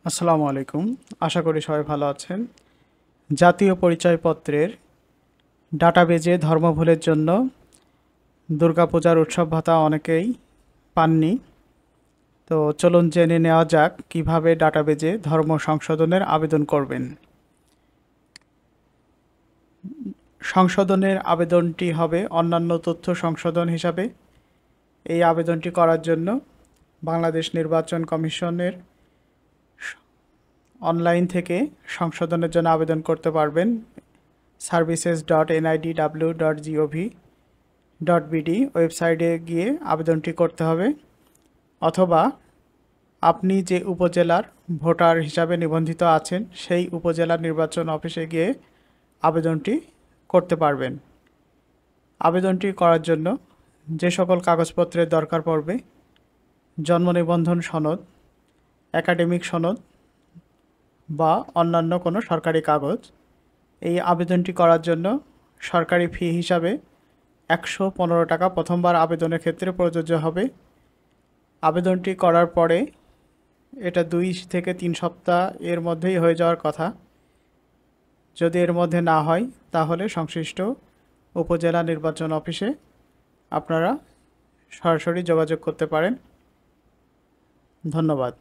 আসসালামু আলাইকুম। আশা করি সবাই ভালো আছেন। জাতীয় পরিচয়পত্রের ডাটাবেজে ধর্মভুলের জন্য দুর্গাপূজার উৎসব ভাতা অনেকেই পাননি। তো চলুন জেনে নেওয়া যাক কিভাবে ডাটাবেজে ধর্ম সংশোধনের আবেদন করবেন। সংশোধনের আবেদনটি হবে অন্যান্য তথ্য সংশোধন হিসাবে। এই আবেদনটি করার জন্য বাংলাদেশ নির্বাচন কমিশনের অনলাইন থেকে সংশোধনের জন্য আবেদন করতে পারবেন। services.nidw.gov.bd ওয়েবসাইটে গিয়ে আবেদনটি করতে হবে, অথবা আপনি যে উপজেলার ভোটার হিসাবে নিবন্ধিত আছেন সেই উপজেলার নির্বাচন অফিসে গিয়ে আবেদনটি করতে পারবেন। আবেদনটি করার জন্য যে সকল কাগজপত্রের দরকার পড়বে: জন্ম নিবন্ধন সনদ, একাডেমিক সনদ বা অন্যান্য কোনো সরকারি কাগজ। এই আবেদনটি করার জন্য সরকারি ফি হিসাবে 115 টাকা প্রথমবার আবেদনের ক্ষেত্রে প্রযোজ্য হবে। আবেদনটি করার পরে এটা 2 থেকে 3 সপ্তাহ এর মধ্যেই হয়ে যাওয়ার কথা। যদি এর মধ্যে না হয় তাহলে সংশ্লিষ্ট উপজেলা নির্বাচন অফিসে আপনারা সরাসরি যোগাযোগ করতে পারেন। ধন্যবাদ।